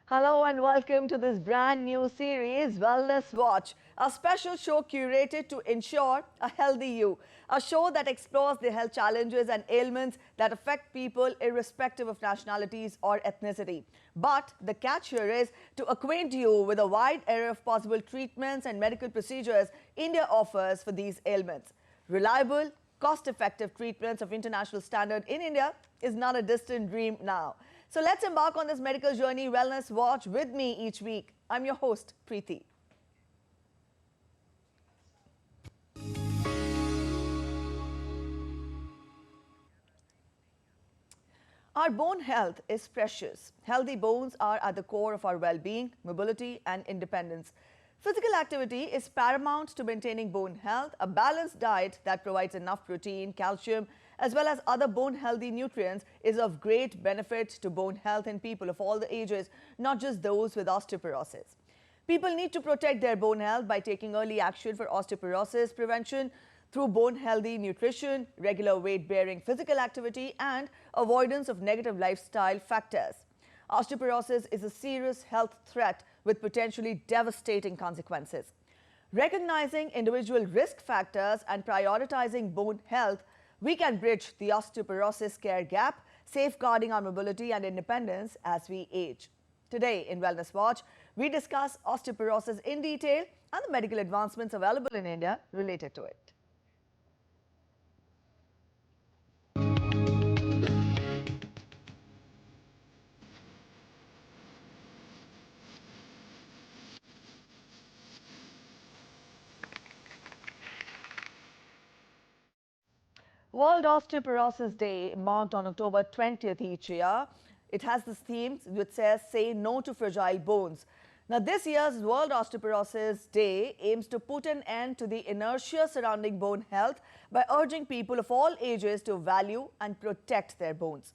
Hello and welcome to this brand new series, Wellness Watch, a special show curated to ensure a healthy you. A show that explores the health challenges and ailments that affect people irrespective of nationalities or ethnicity. But the catch here is to acquaint you with a wide array of possible treatments and medical procedures India offers for these ailments. Reliable, cost-effective treatments of international standard in India is not a distant dream now. So let's embark on this medical journey, Wellness Watch, with me each week. I'm your host, Preeti. Our bone health is precious. Healthy bones are at the core of our well-being, mobility and independence. Physical activity is paramount to maintaining bone health. A balanced diet that provides enough protein, calcium, as well as other bone-healthy nutrients is of great benefit to bone health in people of all the ages, not just those with osteoporosis. People need to protect their bone health by taking early action for osteoporosis prevention through bone-healthy nutrition, regular weight-bearing physical activity, and avoidance of negative lifestyle factors. Osteoporosis is a serious health threat with potentially devastating consequences. Recognizing individual risk factors and prioritizing bone health, we can bridge the osteoporosis care gap, safeguarding our mobility and independence as we age. Today in Wellness Watch, we discuss osteoporosis in detail and the medical advancements available in India related to it. World Osteoporosis Day, marked on October 20th each year. It has this theme which says, say no to fragile bones. Now, this year's World Osteoporosis Day aims to put an end to the inertia surrounding bone health by urging people of all ages to value and protect their bones.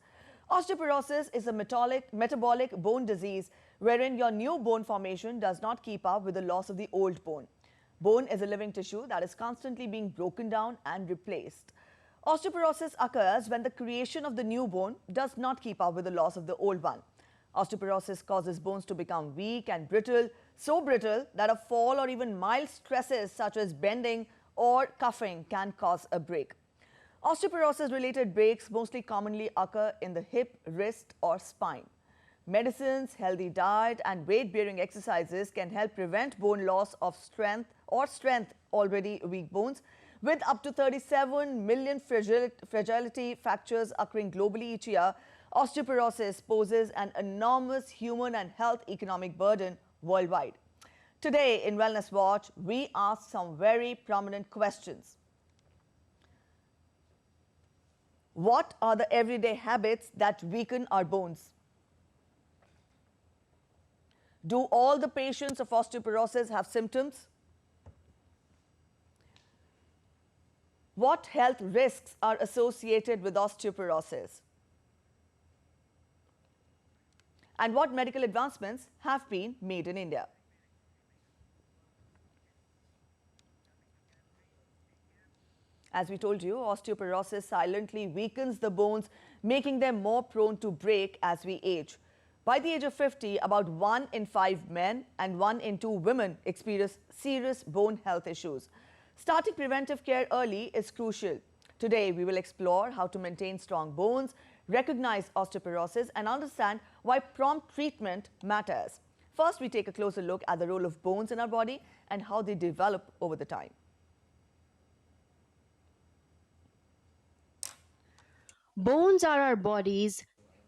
Osteoporosis is a metabolic bone disease wherein your new bone formation does not keep up with the loss of the old bone. Bone is a living tissue that is constantly being broken down and replaced. Osteoporosis occurs when the creation of the new bone does not keep up with the loss of the old one. Osteoporosis causes bones to become weak and brittle, so brittle that a fall or even mild stresses such as bending or cuffing can cause a break. Osteoporosis-related breaks mostly commonly occur in the hip, wrist or spine. Medicines, healthy diet and weight-bearing exercises can help prevent bone loss of strength already weak bones. With up to 37 million fragility fractures occurring globally each year, osteoporosis poses an enormous human and health economic burden worldwide. Today in Wellness Watch, we ask some very prominent questions. What are the everyday habits that weaken our bones? Do all the patients of osteoporosis have symptoms? What health risks are associated with osteoporosis? And what medical advancements have been made in India? As we told you, osteoporosis silently weakens the bones, making them more prone to break as we age. By the age of 50, about 1 in 5 men and 1 in 2 women experience serious bone health issues. Starting preventive care early is crucial. Today, we will explore how to maintain strong bones, recognize osteoporosis, and understand why prompt treatment matters. First, we take a closer look at the role of bones in our body and how they develop over the time. Bones are our body's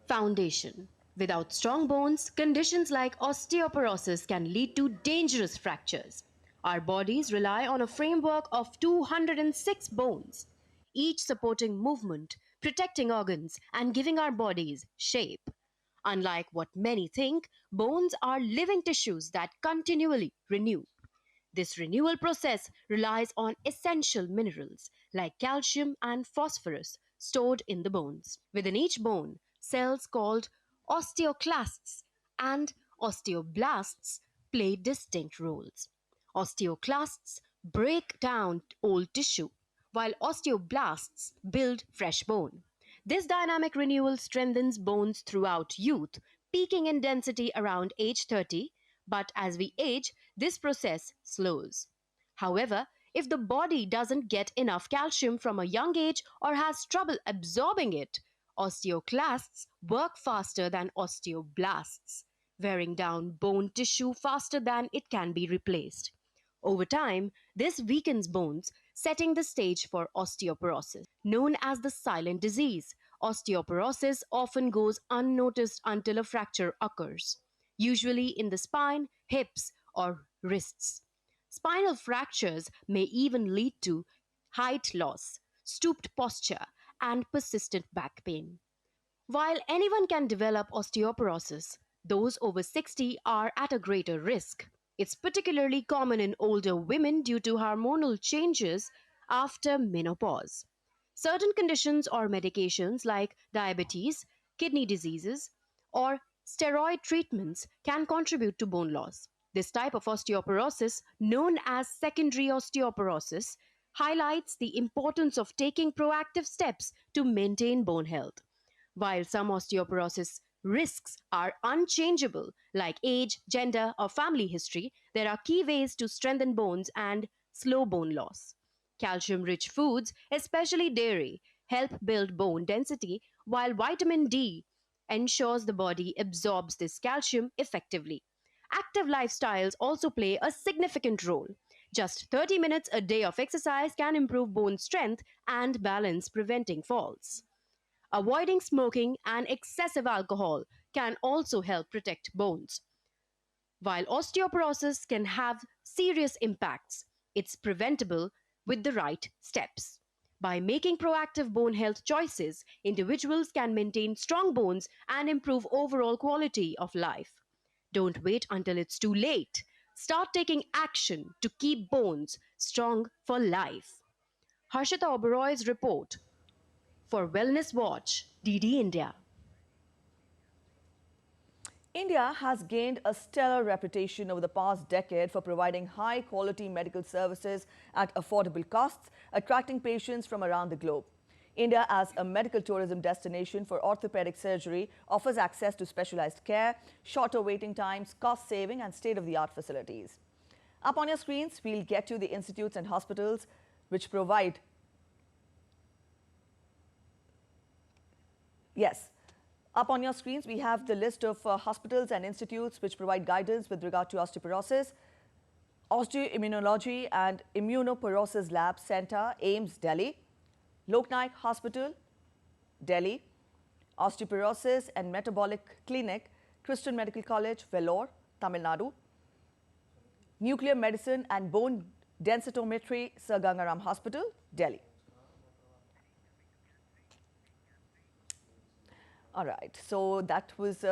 foundation. Without strong bones, conditions like osteoporosis can lead to dangerous fractures. Our bodies rely on a framework of 206 bones, each supporting movement, protecting organs, and giving our bodies shape. Unlike what many think, bones are living tissues that continually renew. This renewal process relies on essential minerals like calcium and phosphorus stored in the bones. Within each bone, cells called osteoclasts and osteoblasts play distinct roles. Osteoclasts break down old tissue, while osteoblasts build fresh bone. This dynamic renewal strengthens bones throughout youth, peaking in density around age 30, but as we age, this process slows. However, if the body doesn't get enough calcium from a young age or has trouble absorbing it, osteoclasts work faster than osteoblasts, wearing down bone tissue faster than it can be replaced. Over time, this weakens bones, setting the stage for osteoporosis. Known as the silent disease, osteoporosis often goes unnoticed until a fracture occurs, usually in the spine, hips, or wrists. Spinal fractures may even lead to height loss, stooped posture, and persistent back pain. While anyone can develop osteoporosis, those over 60 are at a greater risk. It's particularly common in older women due to hormonal changes after menopause. Certain conditions or medications like diabetes, kidney diseases, or steroid treatments can contribute to bone loss. This type of osteoporosis, known as secondary osteoporosis, highlights the importance of taking proactive steps to maintain bone health. While some osteoporosis risks are unchangeable, like age, gender, or family history, there are key ways to strengthen bones and slow bone loss. Calcium rich foods, especially dairy, help build bone density, while vitamin D ensures the body absorbs this calcium effectively. Active lifestyles also play a significant role. Just 30 minutes a day of exercise can improve bone strength and balance, preventing falls. Avoiding smoking and excessive alcohol can also help protect bones. While osteoporosis can have serious impacts, it's preventable with the right steps. By making proactive bone health choices, individuals can maintain strong bones and improve overall quality of life. Don't wait until it's too late. Start taking action to keep bones strong for life. Harshita Oberoy's report for Wellness Watch, DD India. India has gained a stellar reputation over the past decade for providing high quality medical services at affordable costs, attracting patients from around the globe. India, as a medical tourism destination for orthopedic surgery, offers access to specialized care, shorter waiting times, cost saving, and state of the art facilities. Up on your screens, we'll get you the institutes and hospitals which provide. Yes. Up on your screens, we have the list of hospitals and institutes which provide guidance with regard to osteoporosis. Osteoimmunology and Immunoporosis Lab Center, AIMS, Delhi. Loknaik Hospital, Delhi. Osteoporosis and Metabolic Clinic, Christian Medical College, Vellore, Tamil Nadu. Nuclear Medicine and Bone Densitometry, Sir Gangaram Hospital, Delhi. All right, so that was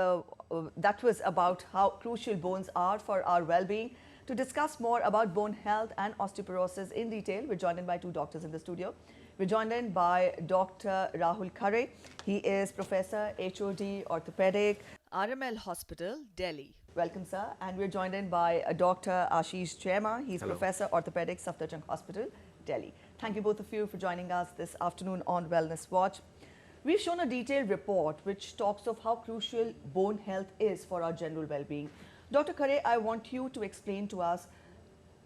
about how crucial bones are for our well-being. To discuss more about bone health and osteoporosis in detail, we're joined in by two doctors in the studio. We're joined in by Dr. Rahul Khare. He is Professor, HOD, Orthopedic, RML Hospital, Delhi. Welcome, sir. And we're joined in by Dr. Ashish Jaima. He's Hello. Professor, Orthopedics, Safdarjung Hospital, Delhi. Thank you both of you for joining us this afternoon on Wellness Watch. We've shown a detailed report which talks of how crucial bone health is for our general well-being. Dr. Khare, I want you to explain to us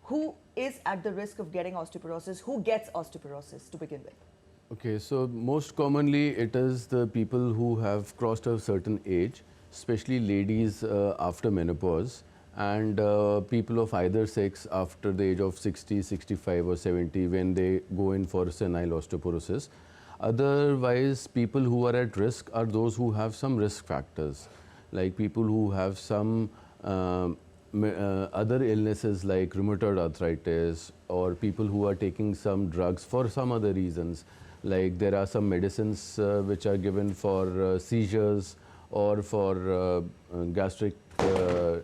who is at the risk of getting osteoporosis, who gets osteoporosis to begin with. Okay, so most commonly it is the people who have crossed a certain age, especially ladies after menopause, and people of either sex after the age of 60, 65 or 70 when they go in for senile osteoporosis. Otherwise, people who are at risk are those who have some risk factors, like people who have some other illnesses like rheumatoid arthritis, or people who are taking some drugs for some other reasons, like there are some medicines which are given for seizures or for gastric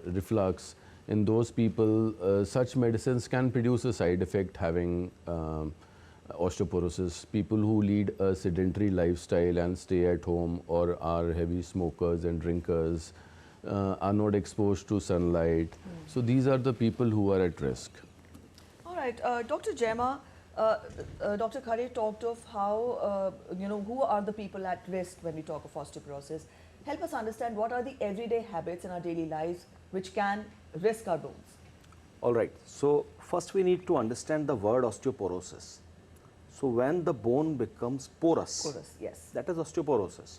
reflux. In those people, such medicines can produce a side effect having osteoporosis. People who lead a sedentary lifestyle and stay at home or are heavy smokers and drinkers are not exposed to sunlight. So these are the people who are at risk. All right, Dr. Jaima, Dr. Khare talked of how, who are the people at risk when we talk of osteoporosis. Help us understand what are the everyday habits in our daily lives which can risk our bones. All right. So first we need to understand the word osteoporosis. So when the bone becomes porous, Porous, yes. that is osteoporosis.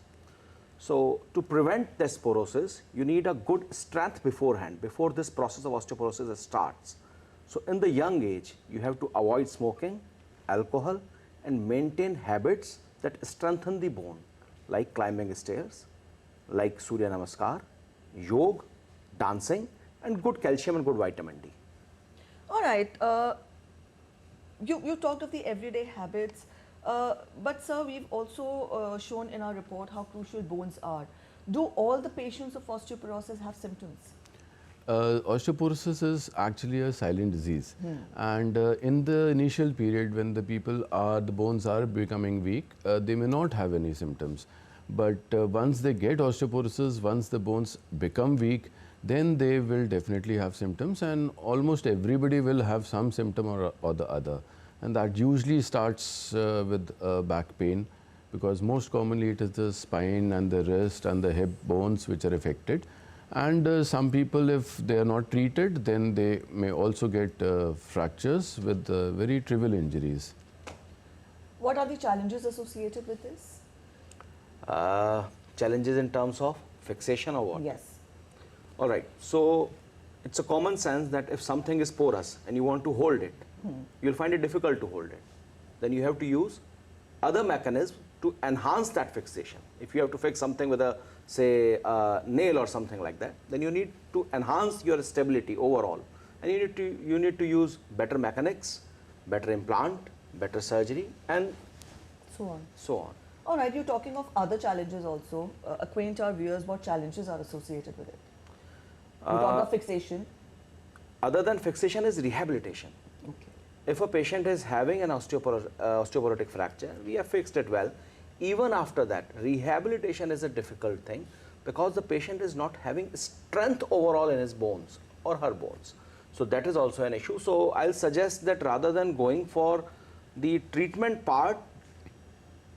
So to prevent this porosis, you need a good strength beforehand, before this process of osteoporosis starts. So in the young age, you have to avoid smoking, alcohol, and maintain habits that strengthen the bone, like climbing stairs, like Surya Namaskar, yoga, dancing, and good calcium and good vitamin D. All right. You talked of the everyday habits, but sir, we've also shown in our report how crucial bones are. Do all the patients of osteoporosis have symptoms? Osteoporosis is actually a silent disease, and in the initial period when the bones are becoming weak, they may not have any symptoms. But once they get osteoporosis, once the bones become weak, then they will definitely have symptoms, and almost everybody will have some symptom or the other. And that usually starts with back pain, because most commonly it is the spine and the wrist and the hip bones which are affected. And some people, if they are not treated, then they may also get fractures with very trivial injuries. What are the challenges associated with this? Challenges in terms of fixation or what? Yes. All right. So it's a common sense that if something is porous and you want to hold it, you'll find it difficult to hold it. Then you have to use other mechanisms to enhance that fixation. If you have to fix something with a, say, nail or something like that, then you need to enhance your stability overall. And you need to use better mechanics, better implant, better surgery, and So on. so on. All right, you're talking of other challenges also. Acquaint our viewers what challenges are associated with it. You talked of fixation. Other than fixation is rehabilitation. Okay. If a patient is having an osteoporotic fracture, we have fixed it well. Even after that, rehabilitation is a difficult thing, because the patient is not having strength overall in his bones or her bones. So that is also an issue. So I'll suggest that rather than going for the treatment part,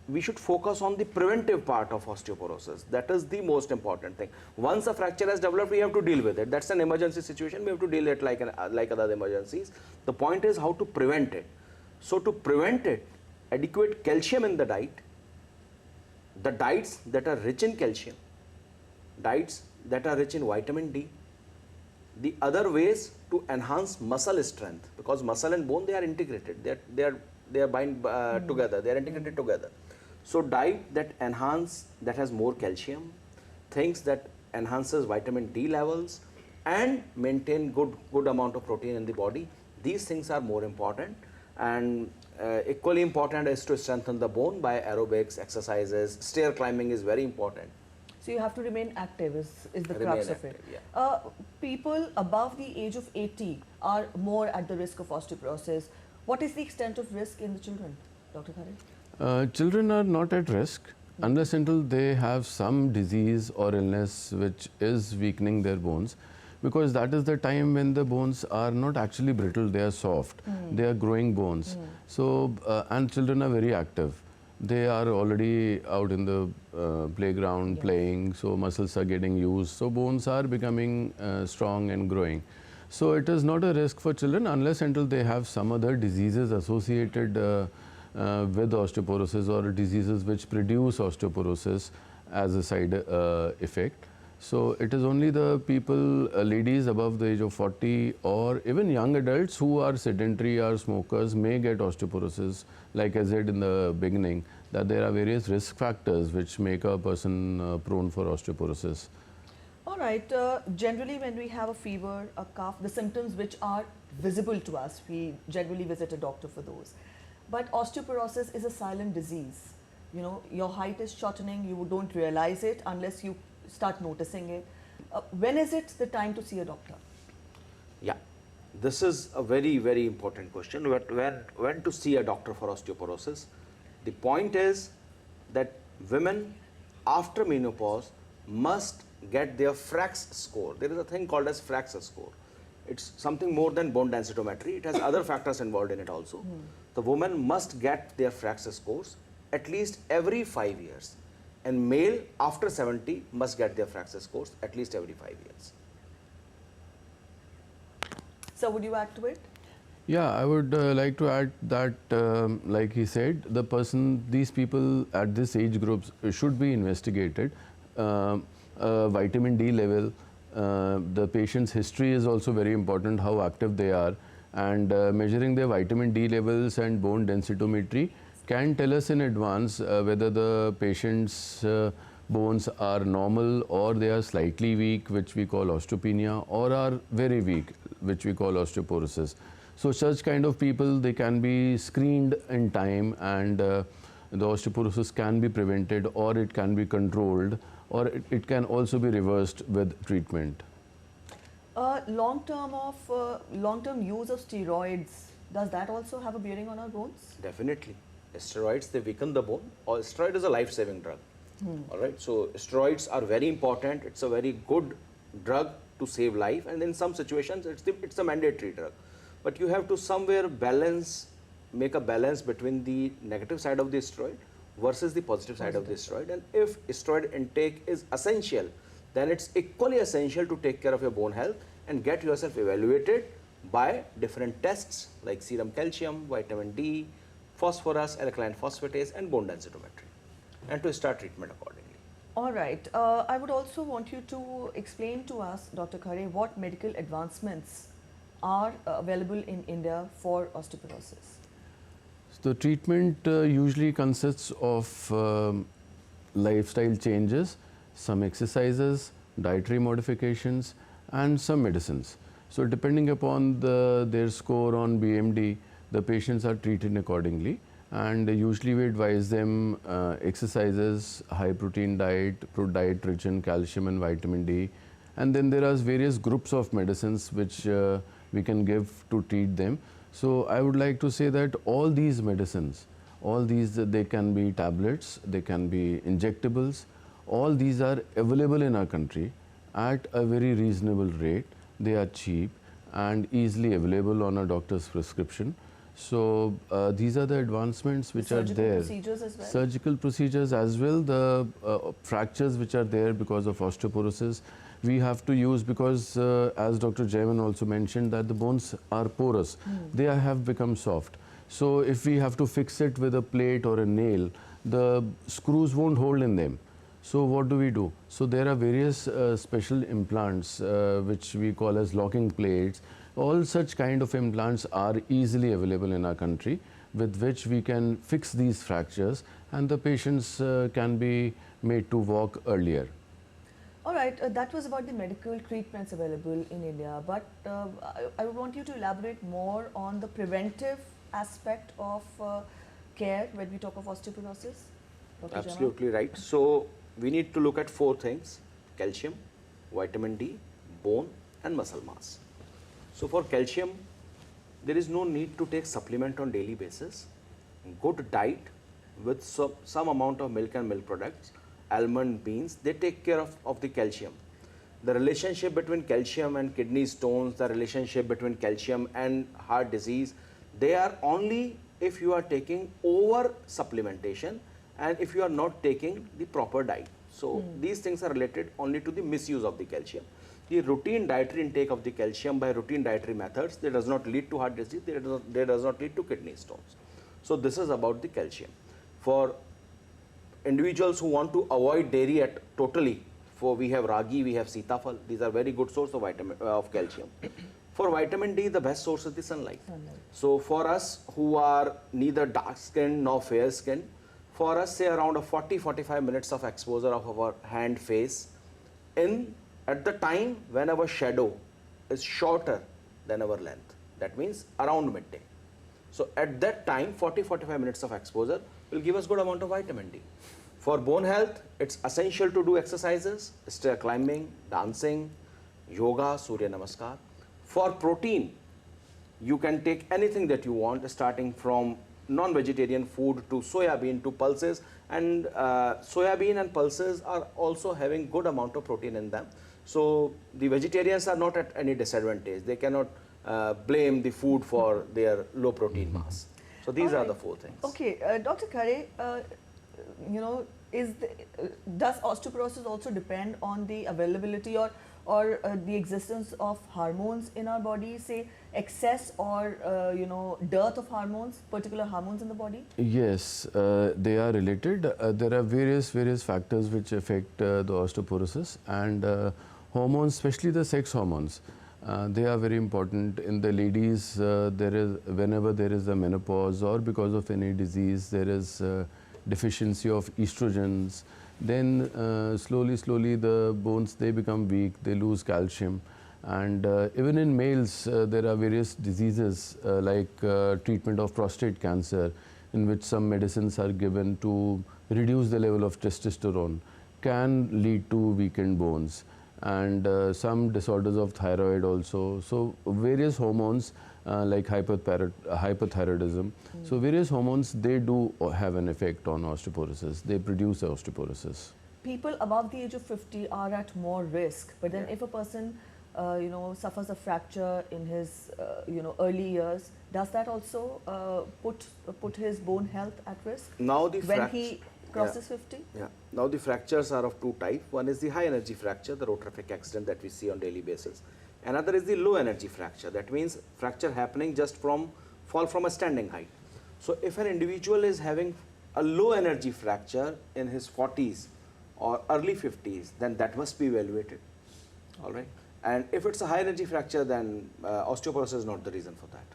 we should focus on the preventive part of osteoporosis. That is the most important thing. Once a fracture has developed, we have to deal with it. That's an emergency situation. We have to deal with it like other emergencies. The point is how to prevent it. So to prevent it, adequate calcium in the diet, the diets that are rich in calcium, diets that are rich in vitamin D, the other ways to enhance muscle strength, because muscle and bone, they are integrated. They are bind together. They are integrated together. So diet that has more calcium, things that enhances vitamin D levels, and maintain good amount of protein in the body. These things are more important, and equally important is to strengthen the bone by aerobics, exercises. Stair climbing is very important. So you have to remain active is the Remain crux active, of it. yeah. People above the age of 80 are more at the risk of osteoporosis. What is the extent of risk in the children, Dr. Khare? Children are not at risk unless until they have some disease or illness which is weakening their bones, because that is the time when the bones are not actually brittle, they are soft, they are growing bones. So, and children are very active. They are already out in the playground playing, so muscles are getting used, so bones are becoming strong and growing. So it is not a risk for children unless until they have some other diseases associated with osteoporosis, or diseases which produce osteoporosis as a side effect. So it is only the people, ladies above the age of 40, or even young adults who are sedentary or smokers may get osteoporosis. Like I said in the beginning, that there are various risk factors which make a person prone for osteoporosis. All right, generally when we have a fever, a cough, the symptoms which are visible to us, we generally visit a doctor for those. But osteoporosis is a silent disease. You know, your height is shortening, you don't realize it unless you start noticing it. When is it the time to see a doctor? Yeah, this is a very, very important question. When to see a doctor for osteoporosis? The point is that women after menopause must get their FRAX score. There is a thing called as FRAX score. It's something more than bone densitometry. It has other factors involved in it also. The woman must get their FRAX scores at least every 5 years. and male after 70 must get their FRAX course at least every 5 years. So would you add to it? Yeah, I would like to add that, like he said, these people at this age groups should be investigated. Vitamin D level, the patient's history is also very important, how active they are, and measuring their vitamin D levels and bone densitometry can tell us in advance whether the patient's bones are normal or they are slightly weak, which we call osteopenia, or are very weak, which we call osteoporosis. So such kind of people, they can be screened in time, and the osteoporosis can be prevented, or it can be controlled, or it can also be reversed with treatment. Long-term use of steroids, does that also have a bearing on our bones? Definitely. Steroids, they weaken the bone. Or steroid is a life-saving drug. All right. So steroids are very important. It's a very good drug to save life, and in some situations, it's a mandatory drug. But you have to somewhere make a balance between the negative side of the steroid versus the positive side of the steroid. And if steroid intake is essential, then it's equally essential to take care of your bone health and get yourself evaluated by different tests like serum calcium, vitamin D, phosphorus, alkaline phosphatase, and bone densitometry, and to start treatment accordingly. All right. I would also want you to explain to us, Dr. Khare, what medical advancements are available in India for osteoporosis. So the treatment usually consists of lifestyle changes, some exercises, dietary modifications, and some medicines. So depending upon their score on BMD, the patients are treated accordingly, and usually we advise them exercises, high protein diet rich in calcium and vitamin D, and then there are various groups of medicines which we can give to treat them. So I would like to say that all these medicines, they can be tablets, they can be injectables, all these are available in our country at a very reasonable rate. They are cheap and easily available on a doctor's prescription. So these are the advancements which are there. Surgical procedures as well? Surgical procedures as well. The fractures which are there because of osteoporosis, we have to use, because as Dr. Jaima also mentioned, that the bones are porous. They have become soft. So if we have to fix it with a plate or a nail, the screws won't hold in them. So what do we do? So there are various special implants which we call as locking plates. All such kind of implants are easily available in our country, with which we can fix these fractures, and the patients can be made to walk earlier. All right, that was about the medical treatments available in India, but I would want you to elaborate more on the preventive aspect of care when we talk of osteoporosis. Dr. Jaima? Absolutely right. So we need to look at 4 things: calcium, vitamin D, bone, and muscle mass. So for calcium, there is no need to take supplement on daily basis. Good diet with some amount of milk and milk products, almond, beans, they take care of the calcium. The relationship between calcium and kidney stones, the relationship between calcium and heart disease, they are only if you are taking over supplementation and if you are not taking the proper diet. So these things are related only to the misuse of the calcium. The routine dietary intake of the calcium by routine dietary methods, they does not lead to heart disease, they does not lead to kidney stones. So this is about the calcium. For individuals who want to avoid dairy totally, we have ragi, we have sitafal, these are very good source of calcium. For vitamin D, the best source is the sunlight. So for us who are neither dark skinned nor fair skinned, for us say around a 40-45 minutes of exposure of our hand, face at the time when our shadow is shorter than our length. That means around midday. So at that time, 40-45 minutes of exposure will give us good amount of vitamin D. For bone health, it's essential to do exercises, stair climbing, dancing, yoga, Surya Namaskar. For protein, you can take anything that you want, starting from non-vegetarian food to soya bean to pulses, and soya bean and pulses are also having good amount of protein in them. So the vegetarians are not at any disadvantage. They cannot blame the food for their low protein mass. So these are the 4 things. Okay, Dr. Khare, does osteoporosis also depend on the availability or the existence of hormones in our body, say excess or dearth of hormones, particular hormones in the body? Yes, they are related. There are various factors which affect the osteoporosis, and hormones, especially the sex hormones, they are very important. In the ladies, whenever there is a menopause or because of any disease, there is deficiency of estrogens. Then slowly the bones, they become weak, they lose calcium. And even in males, there are various diseases like treatment of prostate cancer, in which some medicines are given to reduce the level of testosterone, can lead to weakened bones. And some disorders of thyroid also. So various hormones like hypothyroidism. So various hormones, they do have an effect on osteoporosis. They produce osteoporosis. People above the age of 50 are at more risk, but then if a person suffers a fracture in his early years, does that also put his bone health at risk Now the when he crosses 50? Yeah. Now the fractures are of two types. One is the high energy fracture, the road traffic accident that we see on daily basis. Another is the low energy fracture. That means fracture happening just from fall from a standing height. So if an individual is having a low energy fracture in his 40s or early 50s, then that must be evaluated. All right. And if it's a high energy fracture, then osteoporosis is not the reason for that.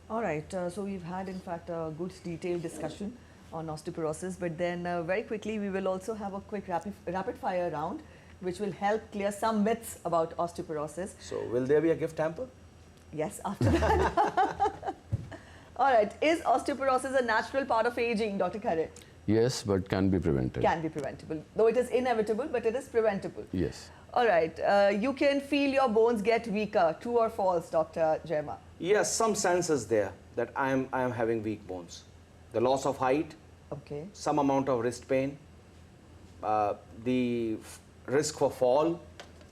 All right. So we've had, in fact, a good detailed discussion on osteoporosis, but then very quickly we will also have a quick rapid fire round, which will help clear some myths about osteoporosis. So will there be a gift hamper? Yes, after that. All right. Is osteoporosis a natural part of aging, Dr. Khare? Yes, but can be prevented. Can be preventable. Though it is inevitable, but it is preventable. Yes. All right. You can feel your bones get weaker. True or false, Dr. Jaima? Yes, some sense is there that I am having weak bones. The loss of height, Okay. some amount of wrist pain, the risk for fall,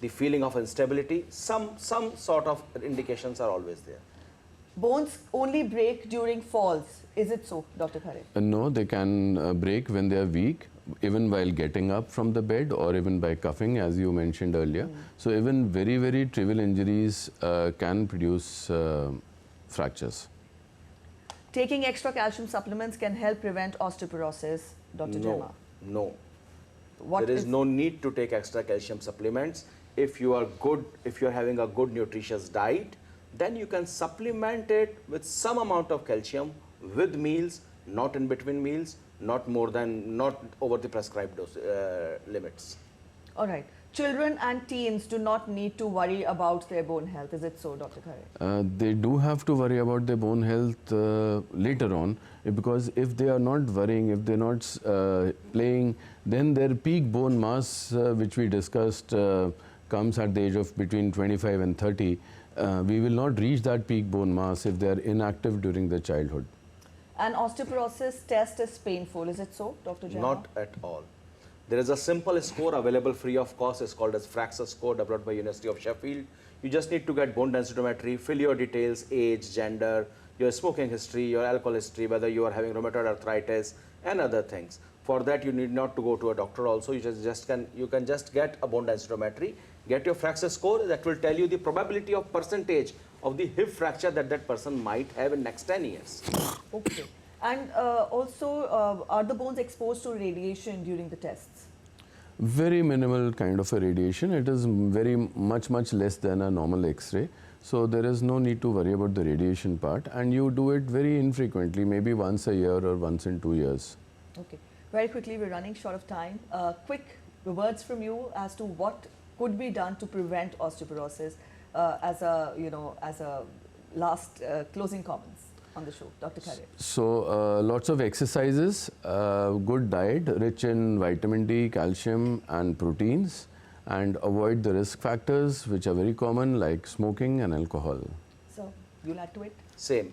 the feeling of instability, some sort of indications are always there. Bones only break during falls. Is it so, Dr. Khare? No, they can break when they are weak, even while getting up from the bed or even by cuffing, as you mentioned earlier. So even very trivial injuries can produce fractures. Taking extra calcium supplements can help prevent osteoporosis, Dr. Jaima? No. What There is no need to take extra calcium supplements. If you are having a good nutritious diet, then you can supplement it with some amount of calcium with meals, not in between meals, not over the prescribed dose, limits. All right. Children and teens do not need to worry about their bone health. Is it so, Dr. Khare? They do have to worry about their bone health later on, because if they are not worrying, if they're not playing, then their peak bone mass, which we discussed, comes at the age of between 25 and 30. We will not reach that peak bone mass if they are inactive during their childhood. An osteoporosis test is painful. Is it so, Dr. Jaima? Not at all. There is a simple score available free of cost. It's called as FRAX score, developed by University of Sheffield. You just need to get bone densitometry, fill your details, age, gender, your smoking history, your alcohol history, whether you are having rheumatoid arthritis and other things. For that, you need not to go to a doctor also. You can just get a bone densitometry, get your FRAX score. That will tell you the probability of percentage of the hip fracture that person might have in next 10 years. Okay. And also, are the bones exposed to radiation during the tests? Very minimal kind of a radiation. It is very much less than a normal X-ray. So there is no need to worry about the radiation part, and you do it very infrequently, maybe once a year or once in 2 years. Okay. Very quickly, we're running short of time. Quick words from you as to what could be done to prevent osteoporosis as a last closing comments on the show, Dr. Khare. So lots of exercises, good diet rich in vitamin D, calcium and proteins, and avoid the risk factors which are very common, like smoking and alcohol. So, you'll add to it? Same.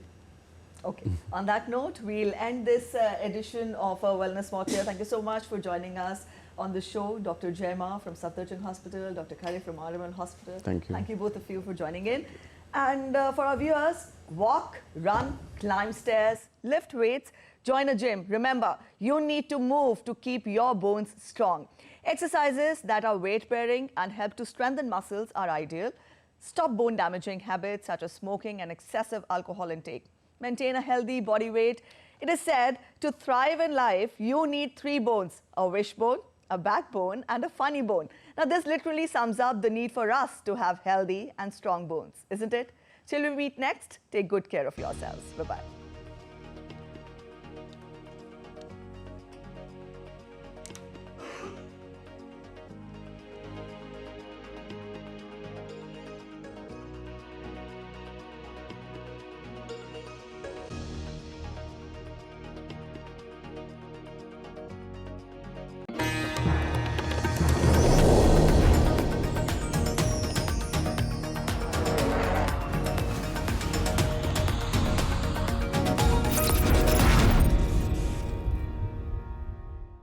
Okay. On that note, we'll end this edition of Wellness More Clear. Thank you so much for joining us on the show. Dr. Jaima from Safdarjung Hospital, Dr. Khare from RML Hospital. Thank you. Thank you both of you for joining in. And for our viewers, walk, run, climb stairs, lift weights, Join a gym. Remember, you need to move to keep your bones strong. Exercises that are weight-bearing and help to strengthen muscles are ideal. Stop bone-damaging habits such as smoking and excessive alcohol intake. Maintain a healthy body weight. It is said to thrive in life, you need 3 bones: a wishbone, a backbone, and a funny bone. Now, this literally sums up the need for us to have healthy and strong bones, isn't it? Till we meet next, take good care of yourselves. Bye-bye.